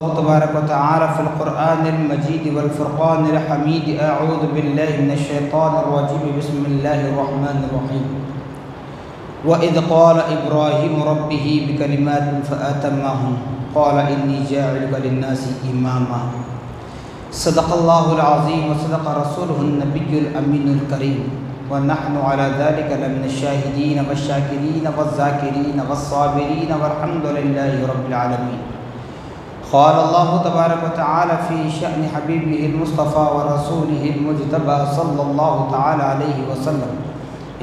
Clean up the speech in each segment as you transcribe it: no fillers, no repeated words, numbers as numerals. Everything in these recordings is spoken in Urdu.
اللہ تبارک و تعالی فی القرآن المجید والفرقان الحمید اعوذ باللہ من الشیطان الرجیم بسم اللہ الرحمن الرحیم وَإِذْ قَالَ إِبْرَاهِيمُ رَبِّهِ بِكَلِمَاتٍ فَأَتَمَّهُنَّ قَالَ إِنِّي جَاعِلُكَ لِلنَّاسِ إِمَامًا صدق اللہ العظیم وصدق رسولہ النبی الامین الکریم وَنَحْنُ عَلَى ذَلِكَ لَمِنَ الشَّاهِدِينَ وَالشَّاكِرِينَ وَالذَّاكِرِينَ وَالصَّابِرِينَ وَالْحَمْدُ لِلَّهِ رَبِّ الْعَالَمِينَ قال اللہ تبارک و تعالی فی شأن حبیبہ المصطفى ورسولہ المجتبى صلی اللہ تعالی علیہ وسلم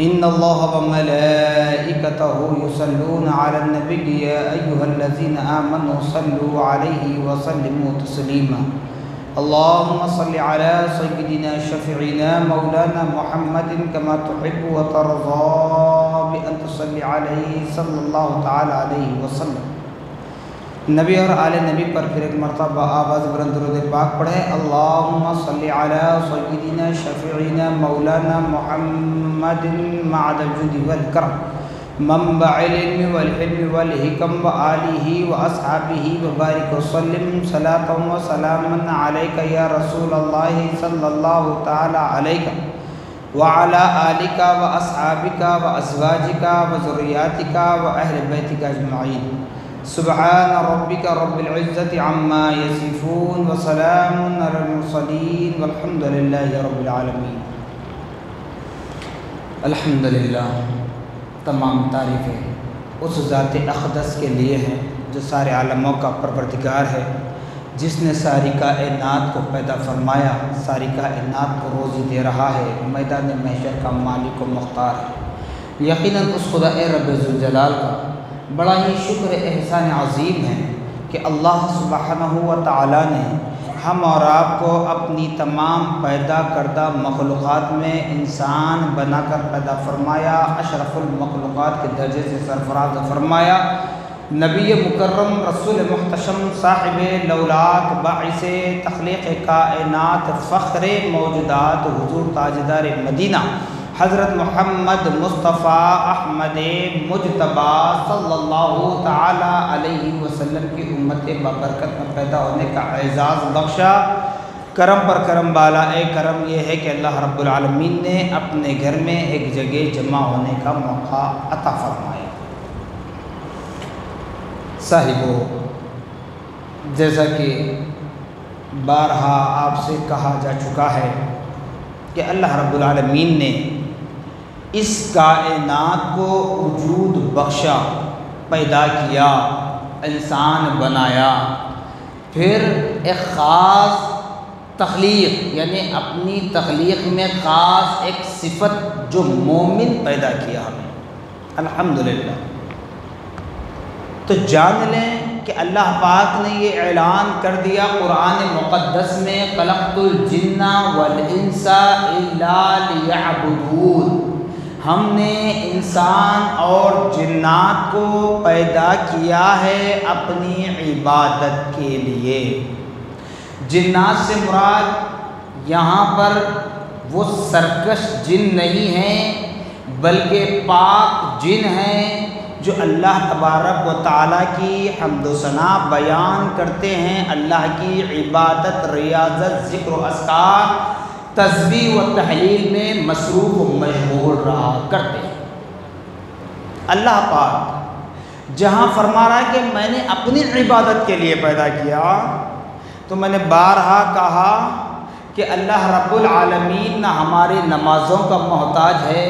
ان اللہ وملائکتہ یصلون علی النبی یا ایہا الذین آمنوا صلوا علیہ وسلموا تسلیما اللہم صل علی سیدنا شفیعنا مولانا محمد کما تحب وترضى بأن تصلی علیہ صلی اللہ تعالی علیہ وسلم۔ نبی اور آل نبی پر پھر ایک مرتبہ آواز بلند درود پاک پڑھیں۔ اللہم صلی علی سیدنا شفیعنا مولانا محمد معد الجود والکرم منبع العلم والحلم والحکم وآلہ واصحابہ وبارک وسلم صلاۃ وسلاما علیک یا رسول اللہ صلی اللہ تعالی علیک وعلی آلک واصحابک وازواجک وذریاتک واہل بیتک اجمعین۔ سبحان ربک رب العزت عما یصفون وسلام علی المرسلین والحمد للہ رب العالمین۔ الحمدللہ، تمام تعریفیں اس ذات اقدس کے لیے ہیں جو سارے عالموں کا پروردگار ہے، جس نے ساری کائنات کو پیدا فرمایا، ساری کائنات کو روزی دے رہا ہے، میدان محشر کا مالک و مختار ہے۔ یقیناً اس خدا رب ذوالجلال کا بڑا ہی شکر احسان عظیم ہے کہ اللہ سبحانہ و تعالی نے ہم اور آپ کو اپنی تمام پیدا کردہ مخلوقات میں انسان بنا کر پیدا فرمایا، اشرف المخلوقات کے درجے سے سرفراز فرمایا، نبی مکرم رسول محتشم صاحب لولاک باعث تخلیق کائنات فخر موجودات حضور تاجدار مدینہ حضرت محمد مصطفیٰ احمد مجتبی صلی اللہ تعالی علیہ وسلم کی امت بابرکت میں پیدا ہونے کا اعزاز بخشا۔ کرم پر کرم بالا کرم یہ ہے کہ اللہ رب العالمین نے اپنے گھر میں ایک جگہ جمع ہونے کا موقع عطا فرمایا۔ صاحبو، جیسا کہ بارہا آپ سے کہا جا چکا ہے کہ اللہ رب العالمین نے اس کائنات کو وجود بخشا، پیدا کیا، انسان بنایا، پھر ایک خاص تخلیق یعنی اپنی تخلیق میں خاص ایک صفت جو مومن پیدا کیا ہمیں، الحمدللہ۔ تو جان لیں کہ اللہ پاک نے یہ اعلان کر دیا قرآن مقدس میں خلقت الجن والانس الا لیعبدون، ہم نے انسان اور جنات کو پیدا کیا ہے اپنی عبادت کے لیے۔ جنات سے مراد یہاں پر وہ سرکش جن نہیں ہیں بلکہ پاک جن ہیں جو اللہ تبارک و تعالیٰ کی حمد و ثنا بیان کرتے ہیں، اللہ کی عبادت، ریاضت، ذکر و اذکار، تسبیح و تحلیل میں مصروف و مشغول رہا کرتے ہیں۔ اللہ پاک جہاں فرما رہا ہے کہ میں نے اپنی عبادت کے لیے پیدا کیا، تو میں نے بارہا کہا کہ اللہ رب العالمین نہ ہماری نمازوں کا محتاج ہے،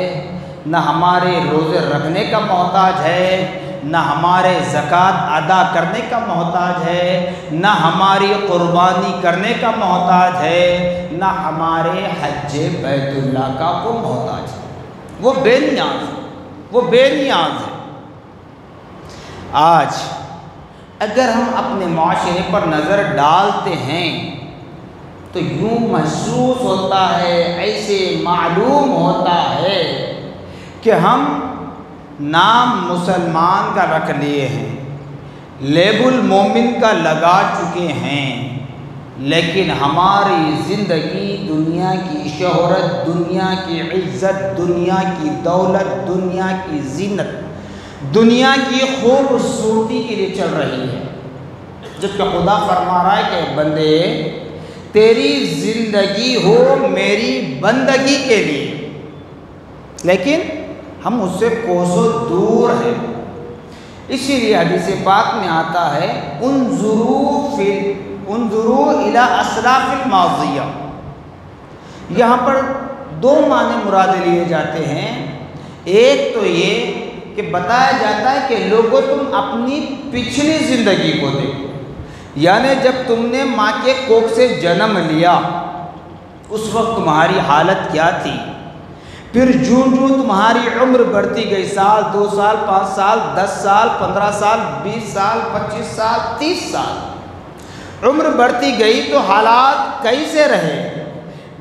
نہ ہمارے روزے رکھنے کا محتاج ہے، نہ ہمارے زکوٰۃ ادا کرنے کا محتاج ہے، نہ ہماری قربانی کرنے کا محتاج ہے، نہ ہمارے حج بیت اللہ کا وہ محتاج ہے، وہ بے نیاز ہے، وہ بے نیاز ہے۔ آج اگر ہم اپنے معاشرے پر نظر ڈالتے ہیں تو یوں محسوس ہوتا ہے، ایسے معلوم ہوتا ہے کہ ہم نام مسلمان کا رکھ لیے ہیں، لیبل مومن کا لگا چکے ہیں، لیکن ہماری زندگی دنیا کی شہرت، دنیا کی عزت، دنیا کی دولت، دنیا کی زینت، دنیا کی خوبصورتی کے لیے چل رہی ہے۔ جبکہ خدا فرما رہا ہے کہ بندے تیری زندگی ہو میری بندگی کے لیے، لیکن ہم اس سے کوسوں دور ہیں۔ اسی لیے حدیث پاک میں آتا ہے انظروا الی اسلاف الماضیہ۔ یہاں پر دو معنی مراد لیے جاتے ہیں۔ ایک تو یہ کہ بتایا جاتا ہے کہ لوگوں تم اپنی پچھلی زندگی کو دیکھو، یعنی جب تم نے ماں کے کوکھ سے جنم لیا اس وقت تمہاری حالت کیا تھی، پھر جوں جوں تمہاری عمر بڑھتی گئی، سال 2 سال 5 سال 10 سال 15 سال 20 سال 25 سال 30 سال عمر بڑھتی گئی تو حالات کیسے رہے،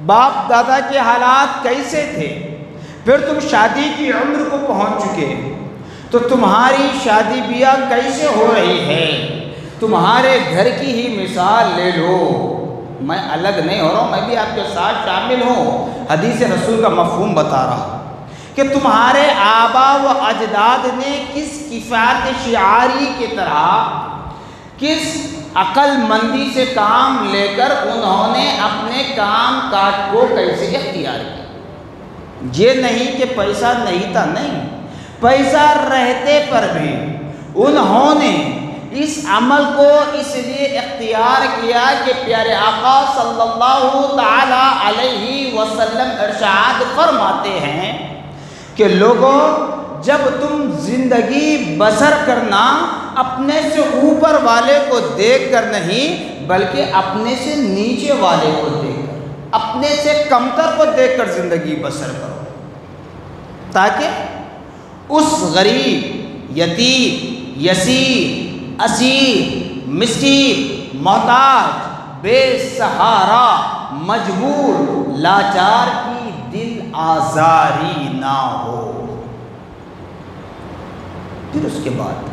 باپ دادا کے حالات کیسے تھے، پھر تم شادی کی عمر کو پہنچ چکے تو تمہاری شادی بیاہ کیسے ہو رہی ہے۔ تمہارے گھر کی ہی مثال لے لو، میں الگ نہیں ہو رہا ہوں، میں بھی آپ کے ساتھ شامل ہوں، حدیث رسول کا مفہوم بتا رہا ہوں کہ تمہارے آبا و اجداد نے کس کفایت شعاری کی طرح کس عقل مندی سے کام لے کر انہوں نے اپنے کام کاج کو کیسے اختیار کیا۔ یہ نہیں کہ پیسہ نہیں تھا، نہیں، پیسہ رہتے پر بھی انہوں نے اس عمل کو اس لیے اختیار کیا کہ پیارے آقا صلی اللہ تعالی علیہ وسلم ارشاد فرماتے ہیں کہ لوگوں جب تم زندگی بسر کرنا اپنے سے اوپر والے کو دیکھ کر نہیں بلکہ اپنے سے نیچے والے کو دیکھ کر، اپنے سے کمتر کو دیکھ کر زندگی بسر کرو، تاکہ اس غریب، یتیم، یسیر، اسیر، مسکین، محتاج، بے سہارا، مجبور، لاچار کی دل آزاری نہ ہو۔ پھر اس کے بعد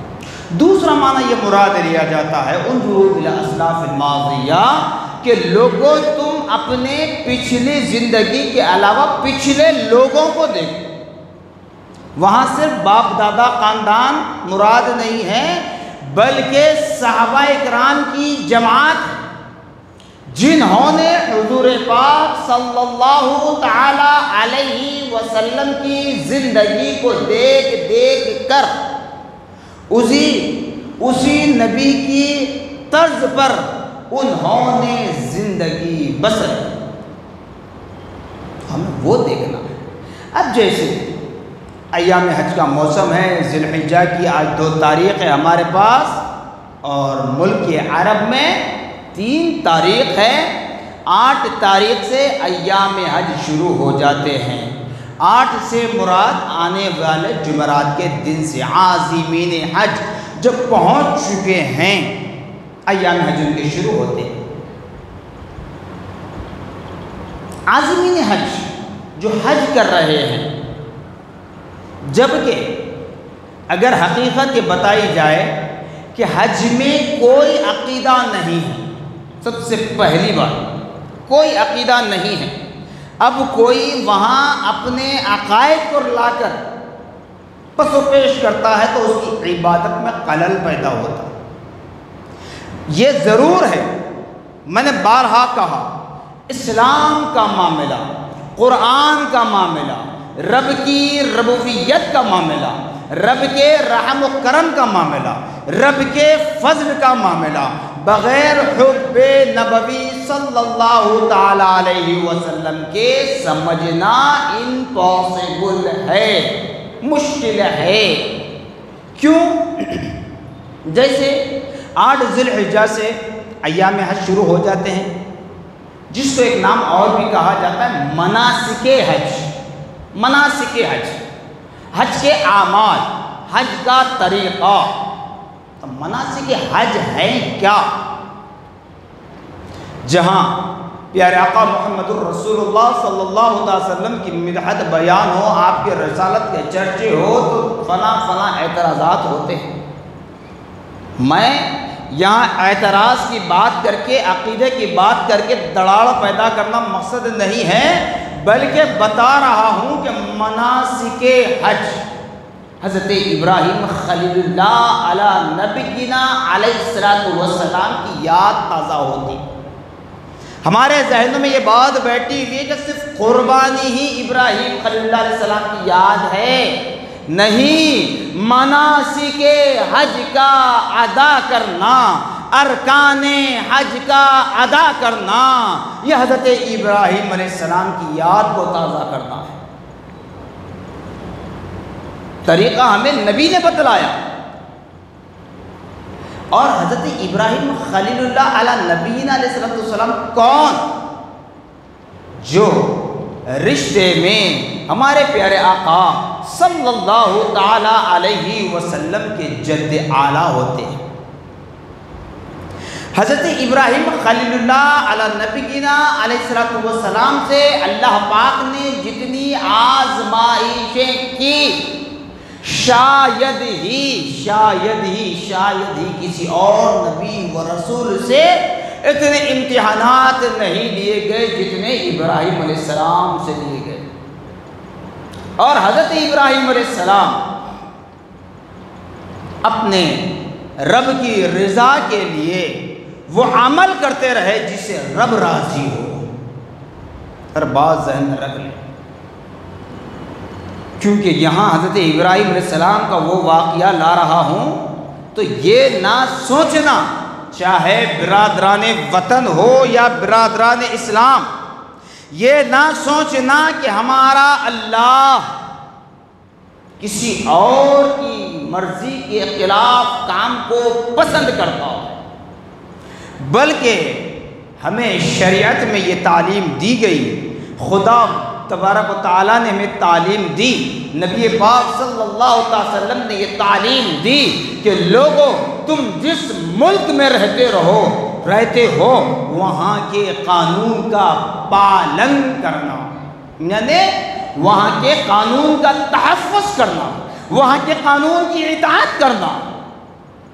دوسرا معنی یہ مراد لیا جاتا ہے انظروا الی اسلاف الماضیہ کہ لوگوں تم اپنے پچھلی زندگی کے علاوہ پچھلے لوگوں کو دیکھو۔ وہاں صرف باپ دادا خاندان مراد نہیں ہے بلکہ صحابہ اکرام کی جماعت جنہوں نے حضور پاک صلی اللہ تعالی علیہ وسلم کی زندگی کو دیکھ دیکھ کر اسی نبی کی طرز پر انہوں نے زندگی بسر، ہمیں وہ دیکھنا ہے۔ اب جیسے ایام حج کا موسم ہے، ذی الحجہ کی آج 2 تاریخ ہے ہمارے پاس، اور ملک عرب میں 3 تاریخ ہے، 8 تاریخ سے ایام حج شروع ہو جاتے ہیں۔ 8 سے مراد آنے والے جمعرات کے دن سے عازمین حج جب پہنچ چکے ہیں ایام حج ان کے شروع ہوتے ہیں۔ عازمین حج جو حج کر رہے ہیں، جبکہ اگر حقیقت یہ بتائی جائے کہ حج میں کوئی عقیدہ نہیں ہے، سب سے پہلی بات کوئی عقیدہ نہیں ہے، اب کوئی وہاں اپنے عقائد کو لا کر پس و پیش کرتا ہے تو اس کی عبادت میں خلل پیدا ہوتا ہے۔ یہ ضرور ہے، میں نے بارہا کہا، اسلام کا معاملہ، قرآن کا معاملہ، رب کی ربوبیت کا معاملہ، رب کے رحم و کرم کا معاملہ، رب کے فضل کا معاملہ بغیر حب نبوی صلی اللہ تعالی علیہ وسلم کے سمجھنا امپاسبل ہے، مشکل ہے۔ کیوں؟ جیسے 8 ذی الحجہ سے ایام حج شروع ہو جاتے ہیں، جس کو ایک نام اور بھی کہا جاتا ہے مناسک حج۔ مناسک حج، حج کے اعمال، حج کا طریقہ۔ تو مناسک حج ہے کیا؟ جہاں پیارے آقا محمد الرسول اللہ صلی اللہ علیہ وسلم کی مدحت بیان ہو، آپ کے رسالت کے چرچے ہو تو فلاں اعتراضات ہوتے ہیں۔ میں یہاں اعتراض کی بات کر کے، عقیدے کی بات کر کے دڑاڑ پیدا کرنا مقصد نہیں ہے، بلکہ بتا رہا ہوں کہ مناسک حج حضرت ابراہیم خلیل اللہ علی نبینا علیہ السلام کی یاد تازہ ہوتی. ہمارے ذہنوں میں یہ بات بیٹھی ہوئی ہے کہ صرف قربانی ہی ابراہیم خلیل اللہ علیہ السلام کی یاد ہے. نہیں، مناسک حج کا ادا کرنا، ارکان حج کا ادا کرنا، یہ حضرت ابراہیم علیہ السلام کی یاد کو تازہ کرنا ہے. طریقہ ہمیں نبی نے بتلایا. اور حضرت ابراہیم خلیل اللہ علی نبینا علیہ السلام کون؟ جو رشتے میں ہمارے پیارے آقا صلی اللہ تعالی علیہ وسلم کے جد اعلیٰ ہوتے ہیں. حضرت ابراہیم خلیل اللہ علی نبینا علیہ السلام سے اللہ پاک نے جتنی آزمائشیں کی، شاید ہی کسی اور نبی و رسول سے اتنے امتحانات نہیں لیے گئے جتنے ابراہیم علیہ السلام سے لیے گئے. اور حضرت ابراہیم علیہ السلام اپنے رب کی رضا کے لیے وہ عمل کرتے رہے جس سے رب راضی ہو. ہر بات ذہن میں رکھ لیں، کیونکہ یہاں حضرت ابراہیم علیہ السلام کا وہ واقعہ لا رہا ہوں تو یہ نہ سوچنا، چاہے برادران وطن ہو یا برادران اسلام، یہ نہ سوچنا کہ ہمارا اللہ کسی اور کی مرضی کے خلاف کام کو پسند کرتا ہو، بلکہ ہمیں شریعت میں یہ تعلیم دی گئی. خدا تبارک و تعالیٰ نے ہمیں تعلیم دی، نبی پاک صلی اللہ علیہ وسلم نے یہ تعلیم دی کہ لوگوں، تم جس ملک میں رہتے ہو وہاں کے قانون کا پالن کرنا، یعنی وہاں کے قانون کا تحفظ کرنا، وہاں کے قانون کی اطاعت کرنا.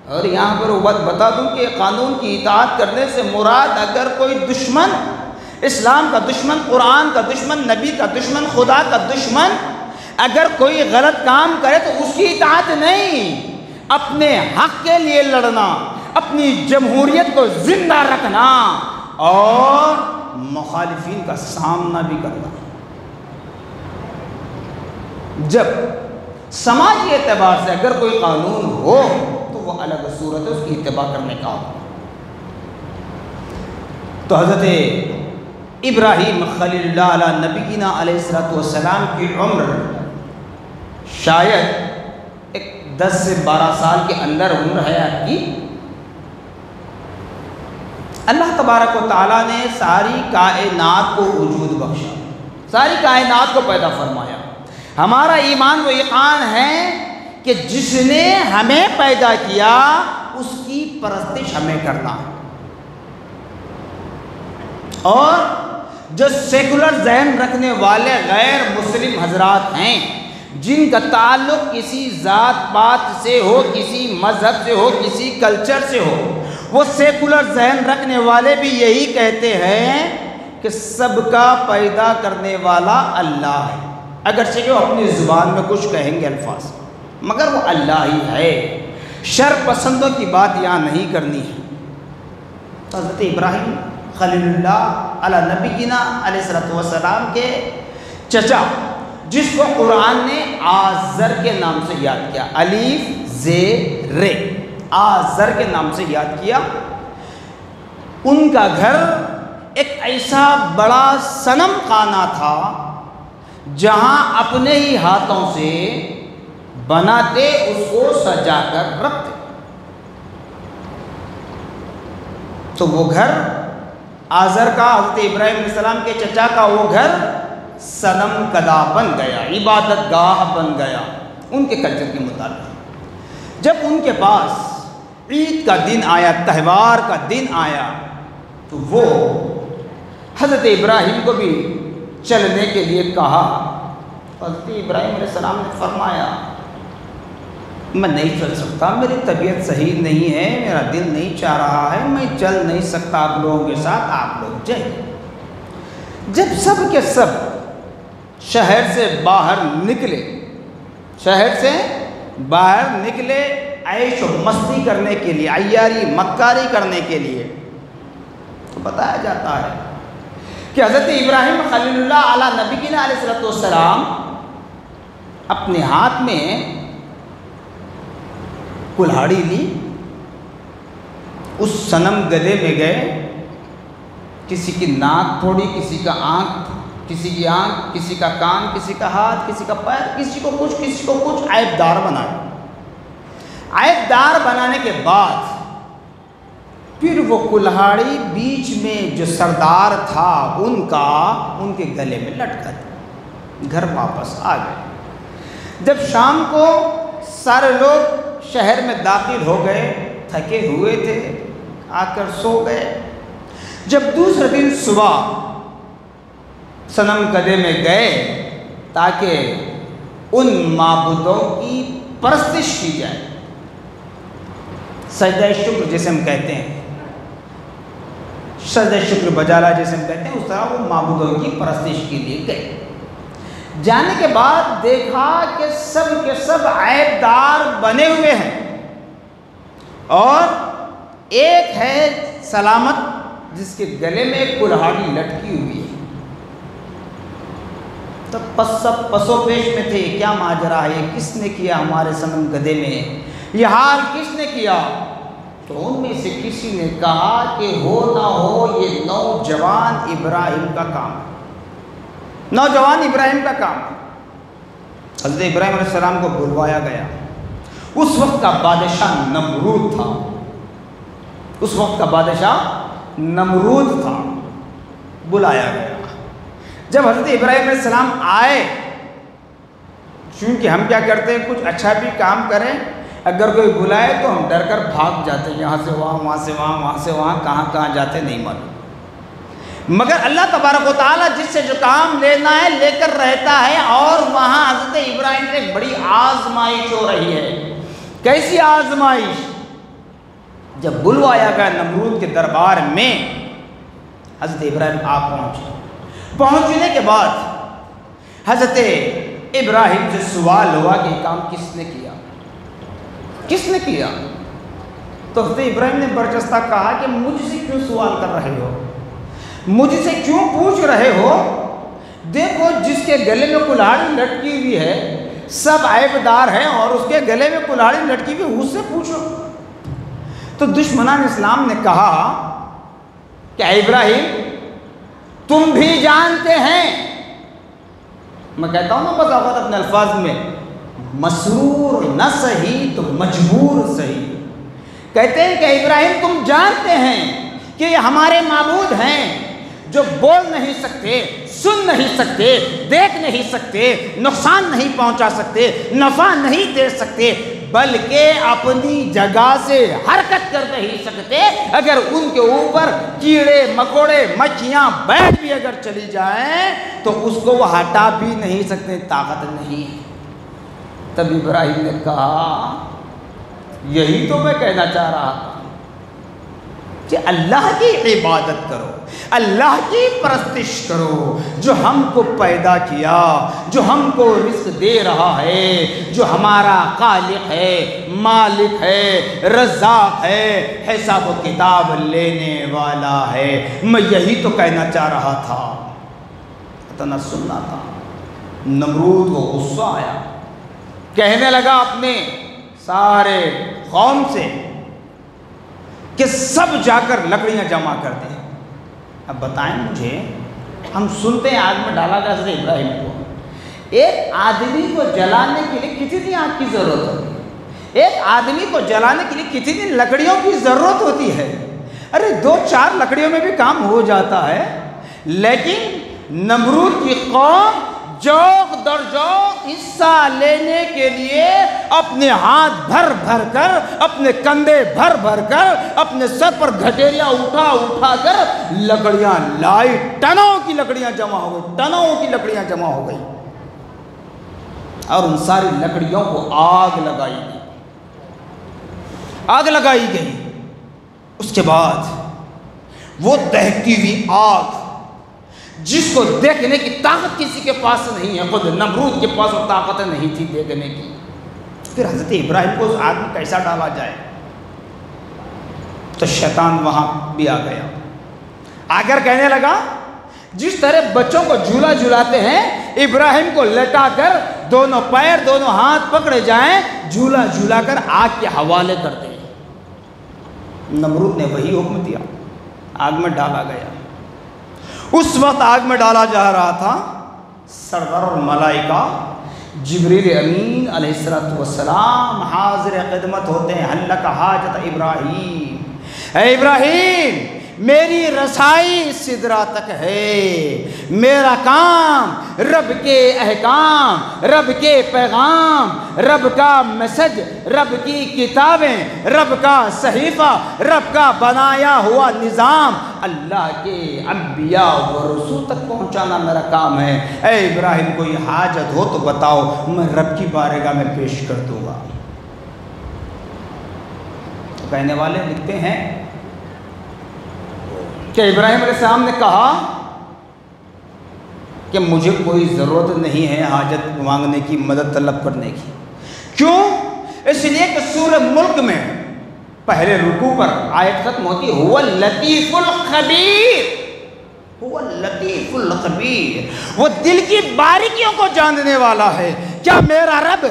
اور یہاں پر وہ بات بتا دوں کہ قانون کی اطاعت کرنے سے مراد اگر کوئی دشمن، اسلام کا دشمن، قرآن کا دشمن، نبی کا دشمن، خدا کا دشمن اگر کوئی غلط کام کرے تو اس کی اطاعت نہیں، اپنے حق کے لیے لڑنا، اپنی جمہوریت کو زندہ رکھنا اور مخالفین کا سامنا بھی کرنا. جب سماجی اعتبار سے اگر کوئی قانون ہو تو وہ الگ صورت ہے، اس کی اتباع کرنے کا ہو. تو حضرت ابراہیم خلیل اللہ علی نبینا علیہ السلام کی عمر شاید 10 سے 12 سال کے اندر عمر حیات کی. اللہ تبارک و تعالیٰ نے ساری کائنات کو وجود بخشا، ساری کائنات کو پیدا فرمایا. ہمارا ایمان و یقین ہے کہ جس نے ہمیں پیدا کیا اس کی پرستش ہمیں کرنا ہے. اور جو سیکولر ذہن رکھنے والے غیر مسلم حضرات ہیں، جن کا تعلق کسی ذات پات سے ہو، کسی مذہب سے ہو، کسی کلچر سے ہو، وہ سیکولر ذہن رکھنے والے بھی یہی کہتے ہیں کہ سب کا پیدا کرنے والا اللہ ہے. اگرچہ کہ وہ اپنی زبان میں کچھ کہیں گے الفاظ، مگر وہ اللہ ہی ہے. شر پسندوں کی بات یہاں نہیں کرنی ہے. حضرت ابراہیم خلیل اللہ علی نبینا علیہ السلام کے چچا، جس کو قرآن نے آزر کے نام سے یاد کیا، الف زیر آزر کے نام سے یاد کیا، ان کا گھر ایک ایسا بڑا صنم خانہ تھا جہاں اپنے ہی ہاتھوں سے بناتے، اس کو سجا کر رکھتے. تو وہ گھر آزر کا، حضرت ابراہیم علیہ السلام کے چچا کا وہ گھر صنم کدا بن گیا، عبادت گاہ بن گیا ان کے کلچر کے مطابق. جب ان کے پاس عید کا دن آیا، تہوار کا دن آیا، تو وہ حضرت ابراہیم کو بھی چلنے کے لیے کہا. حضرت ابراہیم علیہ السلام نے فرمایا میں نہیں چل سکتا، میری طبیعت صحیح نہیں ہے، میرا دل نہیں چاہ رہا ہے، میں چل نہیں سکتا آپ لوگوں کے ساتھ، آپ لوگ جائیں. جب سب کے سب شہر سے باہر نکلے، شہر سے باہر نکلے عیش و مستی کرنے کے لیے، عیاری مکاری کرنے کے لیے، تو بتایا جاتا ہے کہ حضرت ابراہیم خلیل اللہ علیہ نبی علیہ السلام اپنے ہاتھ میں کلہاڑی لی، اس صنم گدے میں گئے، کسی کی ناک پھوڑی، کسی کا آنکھ، کسی کی آنکھ، کسی کا کان، کسی کا ہاتھ، کسی کا پیر، کسی کو کچھ عیب دار بنایا۔ عیب دار بنانے کے بعد پھر وہ کلہاڑی بیچ میں جو سردار تھا ان کے گلے میں لٹکا تھا۔ گھر واپس آ گئے۔ جب شام کو سارے لوگ شہر میں داخل ہو گئے، تھکے ہوئے تھے، آ کر سو گئے۔ جب دوسرے دن صبح صنم کدے میں گئے تاکہ ان معبودوں کی پرستش کی جائے، سجدہ شکر جیسے ہم کہتے ہیں، سجدہ شکر بجالا جیسے ہم کہتے ہیں، اس طرح وہ معبودوں کی پرستش کے لیے گئے۔ جانے کے بعد دیکھا کہ سب کے سب عیب دار بنے ہوئے ہیں، اور ایک ہے سلامت جس کے گلے میں ایک کلہاڑی لٹکی ہوئی ہے۔ تب سب پسو پیش میں تھے، کیا ماجرا ہے، کس نے کیا ہمارے صنم گدے میں، یہ حال کس نے کیا؟ تو ان میں سے کسی نے کہا کہ ہو نہ ہو یہ نوجوان ابراہیم کا کام ہے، نوجوان ابراہیم کا کام ہے۔ حضرت ابراہیم علیہ السلام کو بلوایا گیا۔ اس وقت کا بادشاہ نمرود تھا، اس وقت کا بادشاہ نمرود تھا، بلایا گیا۔ جب حضرت ابراہیم علیہ السلام آئے، چونکہ ہم کیا کرتے ہیں، کچھ اچھا بھی کام کریں، اگر کوئی بلائے تو ہم ڈر کر بھاگ جاتے ہیں، یہاں سے وہاں، وہاں سے وہاں، وہاں سے وہاں، کہاں جاتے نہیں معلوم۔ مگر اللہ تبارک و تعالیٰ جس سے جو کام لینا ہے لے کر رہتا ہے، اور وہاں حضرت ابراہیم سے ایک بڑی آزمائش ہو رہی ہے۔ کیسی آزمائش؟ جب بلوایا گیا نمرود کے دربار میں، حضرت ابراہیم پہنچے۔ پہنچنے کے بعد حضرت ابراہیم سے سوال ہوا کہ یہ کام کس نے کیا، کس نے کیا؟ تو حضرت ابراہیم نے برجستہ کہا کہ مجھ سے کیوں سوال کر رہے ہو، مجھ سے کیوں پوچھ رہے ہو؟ دیکھو جس کے گلے میں کلہاڑی لٹکی ہوئی ہے سب عیب دار ہیں، اور اس کے گلے میں کلہاڑی لٹکی ہوئی، اس سے پوچھو۔ تو دشمنان اسلام نے کہا کہ ابراہیم تم بھی جانتے ہیں، میں کہتا ہوں نا بس اوقات اپنے الفاظ میں، مسرور نہ سہی تو مجبور سہی، کہتے ہیں کہ ابراہیم تم جانتے ہیں کہ یہ ہمارے معبود ہیں جو بول نہیں سکتے، سن نہیں سکتے، دیکھ نہیں سکتے، نقصان نہیں پہنچا سکتے، نفع نہیں دے سکتے، بلکہ اپنی جگہ سے حرکت کر نہیں سکتے۔ اگر ان کے اوپر کیڑے مکوڑے مچھیاں بیٹھ بھی اگر چلی جائیں تو اس کو وہ ہٹا بھی نہیں سکتے، طاقت نہیں ہے۔ تب ابراہیم نے کہا یہی تو میں کہنا چاہ رہا تھا کہ اللہ کی عبادت کرو، اللہ کی پرستش کرو، جو ہم کو پیدا کیا، جو ہم کو رزق دے رہا ہے، جو ہمارا خالق ہے، مالک ہے، رزاق ہے، حساب و کتاب لینے والا ہے۔ میں یہی تو کہنا چاہ رہا تھا، اتنا سننا تھا۔ نمرود کو غصہ آیا، کہنے لگا اپنے سارے قوم سے کہ سب جا کر لکڑیاں جمع کر دیں۔ اب بتائیں مجھے، ہم سنتے ہیں آگ میں ڈالا گیا حضرت ابراہیم کو، ایک آدمی کو جلانے کے لیے کتنی آگ کی ضرورت ہوتی ہے؟ ایک آدمی کو جلانے کے لیے کتنی لکڑیوں کی ضرورت ہوتی ہے؟ ارے 2-4 لکڑیوں میں بھی کام ہو جاتا ہے، لیکن نمرود کی قوم جوق در جوق حصہ لینے کے لیے اپنے ہاتھ بھر بھر کر، اپنے کندھے بھر بھر کر، اپنے سر پر گھٹیریاں اٹھا کر لکڑیاں لائی۔ ٹنوں کی لکڑیاں جمع ہو گئی، ٹنوں کی لکڑیاں جمع ہو گئی، اور ان ساری لکڑیوں کو آگ لگائی گئی، آگ لگائی گئی۔ اس کے بعد وہ دہتی ہوئی آگ جس کو دیکھنے کی طاقت کسی کے پاس نہیں ہے، خود نمرود کے پاس وہ طاقت نہیں تھی دیکھنے کی، پھر حضرت ابراہیم کو اس آگ میں کیسا ڈالا جائے؟ تو شیطان وہاں بھی آ گیا، آ کر کہنے لگا جس طرح بچوں کو جھولا جھلاتے ہیں ابراہیم کو لٹا کر دونوں پیر دونوں ہاتھ پکڑے جائیں، جھولا جھولا کر آگ کے حوالے کر دیں۔ نمرود نے وہی حکم دیا، آگ میں ڈالا گیا۔ اس وقت آگ میں ڈالا جا رہا تھا، سردار الملائکہ جبریل امین علیہ السلام حاضر خدمت ہوتے ہیں۔ حل لک حاجت ابراہیم، اے ابراہیم میری رسائی سدرہ تک ہے، میرا کام رب کے احکام، رب کے پیغام، رب کا میسج، رب کی کتابیں، رب کا صحیفہ، رب کا بنایا ہوا نظام اللہ کے انبیاء و رسول تک پہنچانا میرا کام ہے۔ اے ابراہیم کوئی حاجت ہو تو بتاؤ، میں رب کی بارگاہ میں پیش کر دوں گا۔ کہنے والے لکھتے ہیں کہ ابراہیم علیہ السلام نے کہا کہ مجھے کوئی ضرورت نہیں ہے حاجت مانگنے کی، مدد طلب کرنے کی۔ کیوں؟ اس لیے کہ سورہ ملک میں پہلے رکوع پر آیت ختم ہوتی ہے هو اللطیف الخبیر، هو اللطیف الخبیر، وہ دل کی باریکیوں کو جاننے والا ہے۔ کیا میرا رب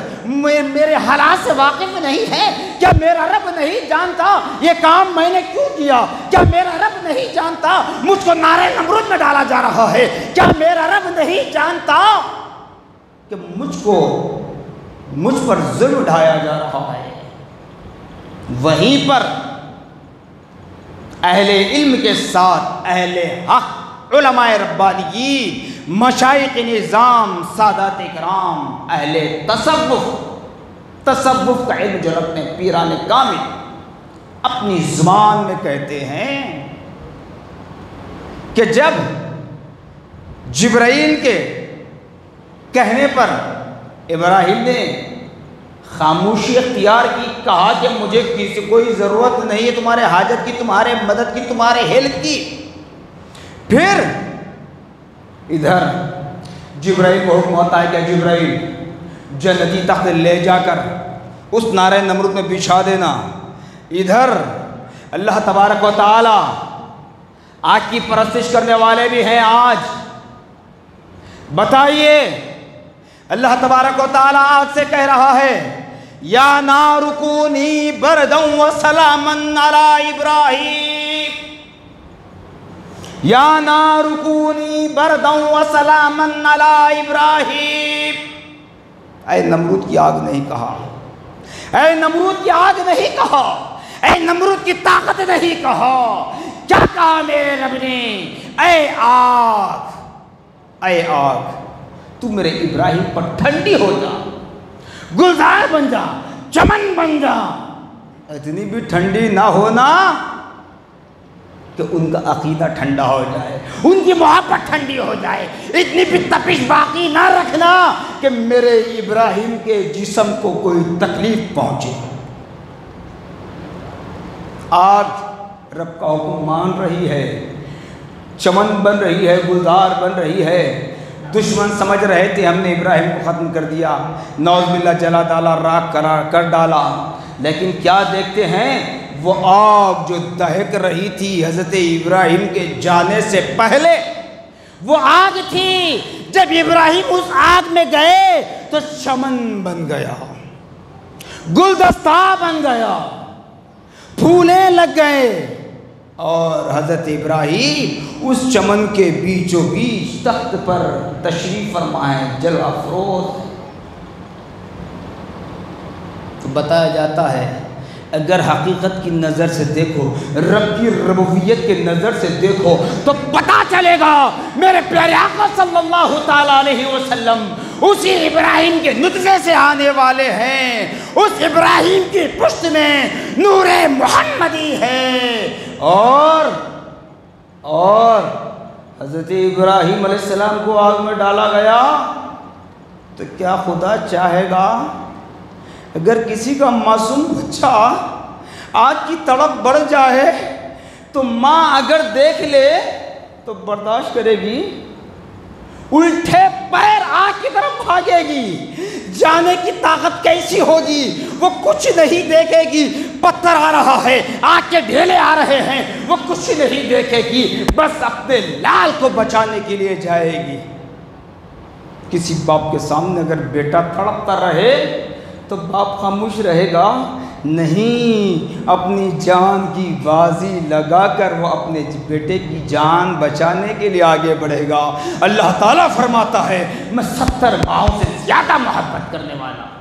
میرے حالات سے واقف نہیں ہے؟ کیا میرا رب نہیں جانتا یہ کام میں نے کیوں کیا؟ کیا میرا رب نہیں جانتا مجھ کو نعرہ نمرود میں ڈالا جا رہا ہے؟ کیا میرا رب نہیں جانتا کہ مجھ پر ظلم ڈھایا جا رہا ہے؟ وہیں پر اہل علم کے ساتھ اہل حق، علماء ربانیین، مشائخ نظام، سادات اکرام، اہل تصوف کا علم جو رکھتے ہیں، پیران کامل، اپنی زبان میں کہتے ہیں کہ جب جبرائیل کے کہنے پر ابراہیم نے خاموشی اختیار کی، کہا کہ مجھے کسی کوئی ضرورت نہیں ہے تمہارے حاجت کی، تمہارے مدد کی، تمہارے ہیلپ کی۔ پھر ادھر جبرائیل کو حکم ہوتا ہے کہ جبرائیل جنتی تخت لے جا کر اس نعرہ نمرود میں بچھا دینا۔ ادھر اللہ تبارک و تعالی آگ کی پرستش کرنے والے بھی ہیں آج۔ بتائیے اللہ تبارک و تعالی آج سے کہہ رہا ہے یا نار کونی بردا وسلاما علی ابراہیم، یا نار کونی بردا وسلاما علی ابراہیم۔ اے نمرود کی آگ نہیں کہا، اے نمرود کی آگ نہیں کہا، اے نمرود کی طاقت نہیں کہا، کیا کہا میرے رب نے؟ اے آگ، اے آگ تو میرے ابراہیم پر ٹھنڈی ہو جا، گلزار بن جا، چمن بن جا۔ اتنی بھی ٹھنڈی نہ ہونا کہ ان کا عقیدہ ٹھنڈا ہو جائے، ان کی محبت ٹھنڈی ہو جائے، اتنی بھی تپش باقی نہ رکھنا کہ میرے ابراہیم کے جسم کو کوئی تکلیف پہنچے۔ آگ رب کا حکم مان رہی ہے، چمن بن رہی ہے، گلزار بن رہی ہے۔ دشمن سمجھ رہے تھے ہم نے ابراہیم کو ختم کر دیا، نعوذ باللہ جلا ڈالا، راکھ کر ڈالا، لیکن کیا دیکھتے ہیں وہ آگ جو دہک رہی تھی حضرت ابراہیم کے جانے سے پہلے، وہ آگ تھی، جب ابراہیم اس آگ میں گئے تو چمن بن گیا، گلدستہ بن گیا، پھولیں لگ گئے، اور حضرت ابراہیم اس چمن کے بیچوں بیچ تخت پر تشریف فرما ہے، جلوہ افروز۔ تو بتایا جاتا ہے اگر حقیقت کی نظر سے دیکھو، رب کی ربوبیت کے نظر سے دیکھو تو پتہ چلے گا میرے پیارے آقا صلی اللہ تعالیٰ علیہ وسلم اسی ابراہیم کے نطفے سے آنے والے ہیں، اس ابراہیم کی پشت میں نور محمدی ہے۔ اور حضرت ابراہیم علیہ السلام کو آگ میں ڈالا گیا تو کیا خدا چاہے گا اگر کسی کا معصوم بچہ آگ کی تڑپ بڑھ جائے تو ماں اگر دیکھ لے تو برداشت کرے گی؟ الٹے پیر آگ کی طرف بھاگے گی، جانے کی طاقت کیسی ہوگی؟ وہ کچھ نہیں دیکھے گی، پتھر آ رہا ہے، آگ کے ڈھیلے آ رہے ہیں، وہ کچھ نہیں دیکھے گی، بس اپنے لال کو بچانے کے لیے جائے گی۔ کسی باپ کے سامنے اگر بیٹا تڑپتا رہے تو باپ خاموش رہے گا؟ نہیں، اپنی جان کی بازی لگا کر وہ اپنے بیٹے کی جان بچانے کے لیے آگے بڑھے گا۔ اللہ تعالیٰ فرماتا ہے میں 70 ماہوں سے زیادہ محبت کرنے والا ہوں،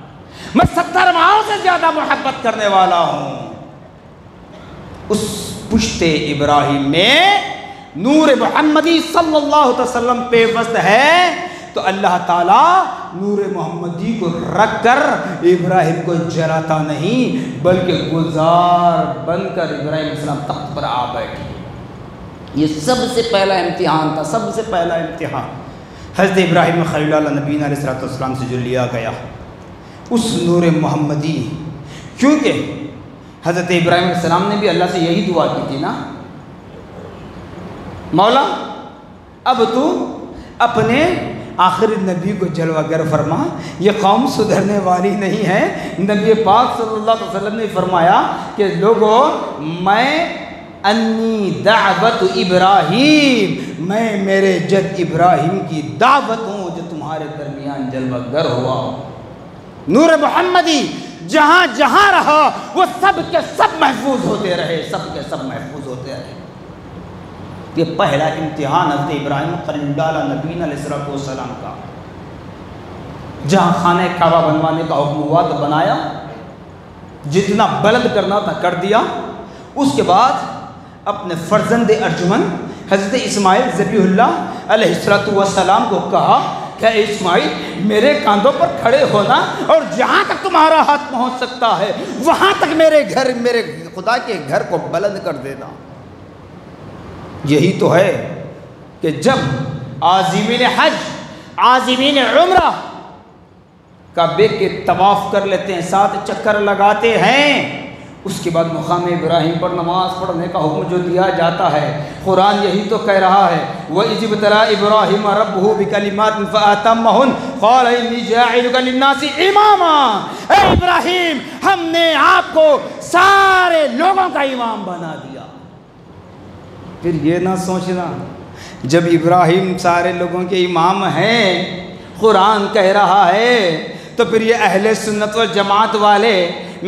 میں 70 ماہوں سے زیادہ محبت کرنے والا ہوں۔ اس پشت ابراہیم میں نور محمدی صلی اللہ علیہ وسلم پیوست ہے، تو اللہ تعالیٰ نور محمدی کو رکھ کر ابراہیم کو جلاتا نہیں، بلکہ گلزار بن کر ابراہیم علیہ السلام تخت پر آ بیٹھے۔ یہ سب سے پہلا امتحان تھا، سب سے پہلا امتحان حضرت ابراہیم خلیل اللہ نبی علیہ السلام سے جو لیا گیا، اس نور محمدی۔ کیونکہ حضرت ابراہیم علیہ السلام نے بھی اللہ سے یہی دعا کی تھی نا، مولا اب تو اپنے آخر نبی کو جلوہ گر فرما، یہ قوم سدھرنے والی نہیں ہے۔ نبی پاک صلی اللہ علیہ وسلم نے فرمایا کہ لوگوں، میں انی دعوت ابراہیم، میں میرے جد ابراہیم کی دعوت ہوں جو تمہارے درمیان جلوہ گر ہوا۔ نور محمدی جہاں جہاں رہا وہ سب کے سب محفوظ ہوتے رہے، سب کے سب محفوظ ہوتے رہے۔ یہ پہلا امتحان حضرت ابراہیم خلیل اللہ نبی علیہ السلام کا۔ جہاں خانہ کعبہ بنوانے کا حکم ہوا تو بنایا، جتنا بلند کرنا تھا کر دیا۔ اس کے بعد اپنے فرزند ارجمن حضرت اسماعیل ذبیح اللہ علیہ السلام کو کہا کہ اے اسماعیل میرے کاندھوں پر کھڑے ہونا، اور جہاں تک تمہارا ہاتھ پہنچ سکتا ہے وہاں تک میرے خدا کے گھر کو بلند کر دینا۔ یہی تو ہے کہ جب عازمین حج، عازمین عمرہ کعبے کے طواف کر لیتے ہیں، 7 چکر لگاتے ہیں، اس کے بعد مقام ابراہیم پر نماز پڑھنے کا حکم جو دیا جاتا ہے، قرآن یہی تو کہہ رہا ہے وَإِذِ ابْتَلَىٰ إِبْرَاهِيمَ رَبُّهُ بِكَلِمَاتٍ فَأَتَمَّهُنَّ قَالَ إِنِّي جَاعِلُكَ لِلنَّاسِ إِمَامًا۔ اے ابراہیم، ہم نے آپ کو سارے لوگوں کا امام بنا دیا۔ پھر یہ نہ سوچنا جب ابراہیم سارے لوگوں کے امام ہیں، قرآن کہہ رہا ہے، تو پھر یہ اہل سنت و جماعت والے،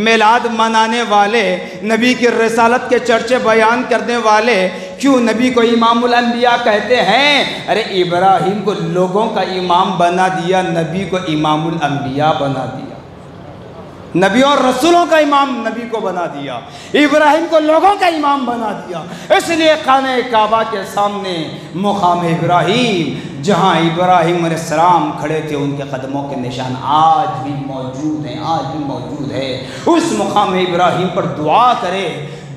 میلاد منانے والے، نبی کی رسالت کے چرچے بیان کرنے والے کیوں نبی کو امام الانبیاء کہتے ہیں؟ ارے ابراہیم کو لوگوں کا امام بنا دیا، نبی کو امام الانبیاء بنا دیا، نبیوں اور رسولوں کا امام نبی کو بنا دیا، ابراہیم کو لوگوں کا امام بنا دیا۔ اس لیے خانہ کعبہ کے سامنے مقام ابراہیم، جہاں ابراہیم علیہ السلام کھڑے تھے، ان کے قدموں کے نشان آج بھی موجود ہیں، آج بھی موجود ہے۔ اس مقام ابراہیم پر دعا کرے،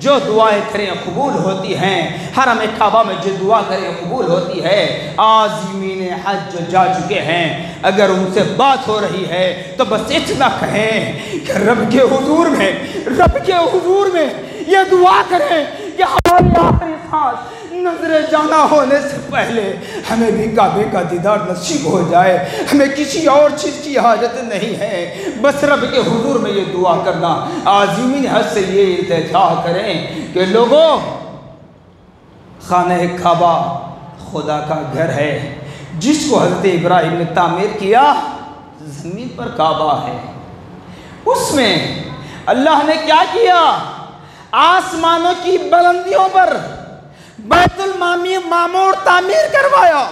جو دعائیں کریں قبول ہوتی ہیں، حرم کعبہ میں جو دعا کریں قبول ہوتی ہے۔ عازمین حج جو جا چکے ہیں، اگر ان سے بات ہو رہی ہے تو بس اتنا کہیں کہ رب کے حضور میں یہ دعا کریں کہ ہماری آخری سانس نظر جانا ہونے سے پہلے ہمیں بھی کعبے کا دیدار نصیب ہو جائے، ہمیں کسی اور چیز کی حاجت نہیں ہے، بس رب کے حضور میں یہ دعا کرنا۔ عازمین حج سے یہ التجا کریں کہ لوگوں، خانہ کعبہ خدا کا گھر ہے، جس کو حضرت ابراہیم نے تعمیر کیا، زمین پر کعبہ ہے، اس میں اللہ نے کیا کیا؟ آسمانوں کی بلندیوں پر بیت المعمور تعمیر کروایا۔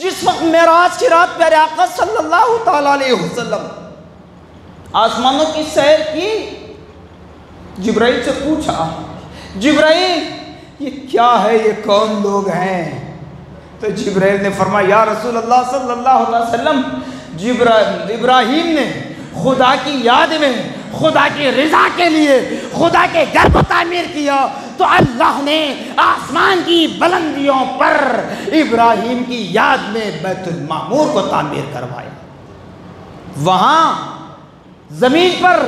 جس وقت معراج کی رات پیارے آقا صلی اللہ تعالیٰ علیہ وسلم آسمانوں کی سیر کی، جبرائیل سے پوچھا، جبرائیل یہ کیا ہے، یہ کون لوگ ہیں؟ تو جبرائیل نے فرمایا یا رسول اللہ صلی اللہ علیہ وسلم، ابراہیم نے خدا کی یاد میں، خدا کی رضا کے لیے خدا کے گھر کو تعمیر کیا، تو اللہ نے آسمان کی بلندیوں پر ابراہیم کی یاد میں بیت المعمور کو تعمیر کروایا۔ وہاں زمین پر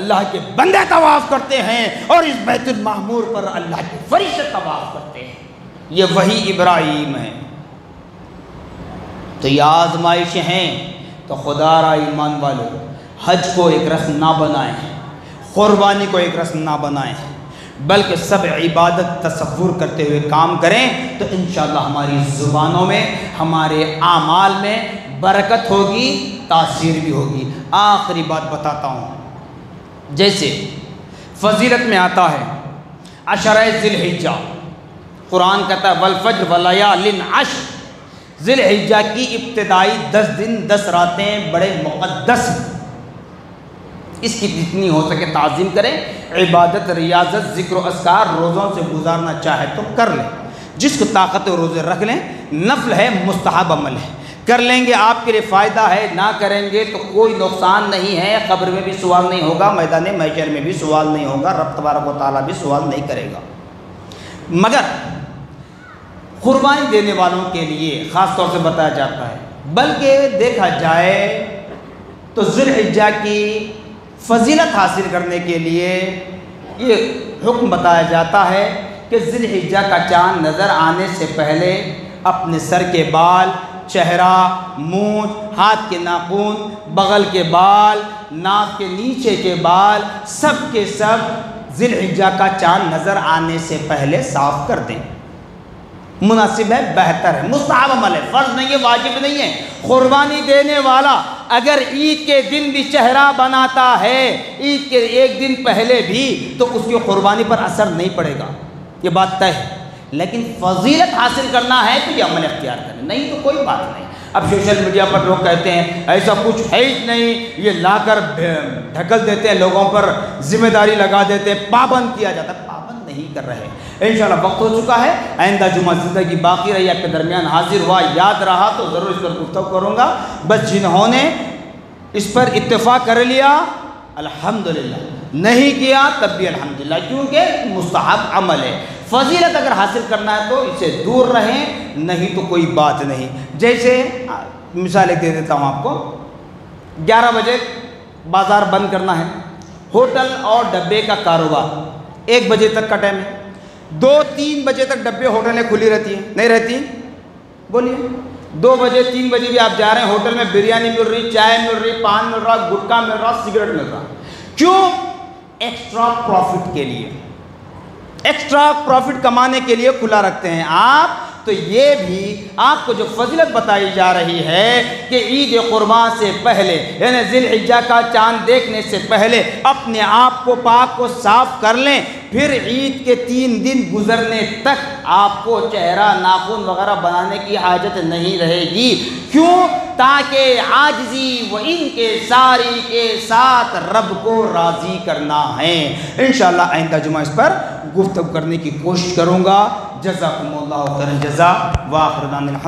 اللہ کے بندے طواف کرتے ہیں، اور اس بیت المعمور پر اللہ کے فرشتے طواف کرتے ہیں۔ یہ وہی ابراہیم ہے۔ تو یہ آزمائشیں ہیں، تو خدا را ایمان والو حج کو ایک رسم نہ بنائیں، قربانی کو ایک رسم نہ بنائیں، بلکہ سب عبادت تصور کرتے ہوئے کام کریں، تو انشاءاللہ ہماری زبانوں میں، ہمارے اعمال میں برکت ہوگی، تاثیر بھی ہوگی۔ آخری بات بتاتا ہوں، جیسے فضیلت میں آتا ہے عشرہ ذی الحجہ، قرآن کہتا ہے والفجر ولیال عشر، ذی الحجہ کی ابتدائی 10 دن 10 راتیں بڑے مقدس ہیں، اس کی جتنی ہو سکے تعظیم کریں، عبادت، ریاضت، ذکر و اذکار روزوں سے گزارنا چاہے تو کر لیں، جس کو طاقت روزے رکھ لیں، نفل ہے، مستحب عمل ہے، کر لیں گے آپ کے لیے فائدہ ہے، نہ کریں گے تو کوئی نقصان نہیں ہے، قبر میں بھی سوال نہیں ہوگا، میدان محشر میں بھی سوال نہیں ہوگا، رب تبارک و تعالیٰ بھی سوال نہیں کرے گا۔ مگر قربانی دینے والوں کے لیے خاص طور سے بتایا جاتا ہے، بلکہ دیکھا جائے تو ذی الحجہ کی فضیلت حاصل کرنے کے لیے یہ حکم بتایا جاتا ہے کہ ذی الحجہ کا چاند نظر آنے سے پہلے اپنے سر کے بال، چہرہ، مونچھ، ہاتھ کے ناخن، بغل کے بال، ناک کے نیچے کے بال، سب کے سب ذی الحجہ کا چاند نظر آنے سے پہلے صاف کر دیں۔ مناسب ہے، بہتر ہے، مستحب عمل ہے، فرض نہیں ہے، واجب نہیں ہے۔ قربانی دینے والا اگر عید کے دن بھی چہرہ بناتا ہے، عید کے ایک دن پہلے بھی، تو اس کی قربانی پر اثر نہیں پڑے گا، یہ بات طے ہے۔ لیکن فضیلت حاصل کرنا ہے تو یہ عمل اختیار کریں، نہیں تو کوئی بات نہیں۔ اب سوشل میڈیا پر لوگ کہتے ہیں ایسا کچھ ہے ہی نہیں، یہ لا کر ڈھکل دیتے ہیں، لوگوں پر ذمہ داری لگا دیتے ہیں، پابند کیا جاتا ہے، پابند نہیں کر رہے۔ انشاءاللہ وقت ہو چکا ہے، آئندہ جمعہ زندگی باقی رہی آپ کے درمیان حاضر ہوا، یاد رہا تو ضرور اس پر گفتگو کروں گا۔ بس جنہوں نے اس پر اتفاق کر لیا الحمدللہ، نہیں کیا تب بھی الحمدللہ، کیونکہ مستحب عمل ہے۔ فضیلت اگر حاصل کرنا ہے تو اس سے دور رہیں، نہیں تو کوئی بات نہیں۔ جیسے مثال ایک دے دیتا ہوں آپ کو، 11 بجے بازار بند کرنا ہے، ہوٹل اور ڈبے کا کاروبار 1 بجے تک کا ٹائم ہے، 2-3 بجے تک ڈبے ہوٹلیں کھلی رہتی ہیں، نہیں رہتی؟ بولیے 2 بجے 3 بجے بھی آپ جا رہے ہیں، ہوٹل میں بریانی مل رہی، چائے مل رہی، پان مل رہا، گٹکا مل رہا، سگریٹ مل رہا، کیوں؟ ایکسٹرا پروفٹ کے لیے، ایکسٹرا پروفٹ کمانے کے لیے کھلا رکھتے ہیں آپ۔ تو یہ بھی آپ کو جو فضیلت بتائی جا رہی ہے کہ عید قربان سے پہلے، یعنی ذی الحجہ کا چاند دیکھنے سے پہلے اپنے آپ کو پاک کو صاف کر لیں، پھر عید کے 3 دن گزرنے تک آپ کو چہرہ، ناخن وغیرہ بنانے کی حاجت نہیں رہے گی۔ کیوں؟ تاکہ عاجزی و ان کے ساری کے ساتھ رب کو راضی کرنا ہے۔ انشاءاللہ آئندہ جمعہ اس پر گفتگو کرنے کی کوشش کروں گا۔ جزاکم اللہ خیر الجزا، وآخر دعوانا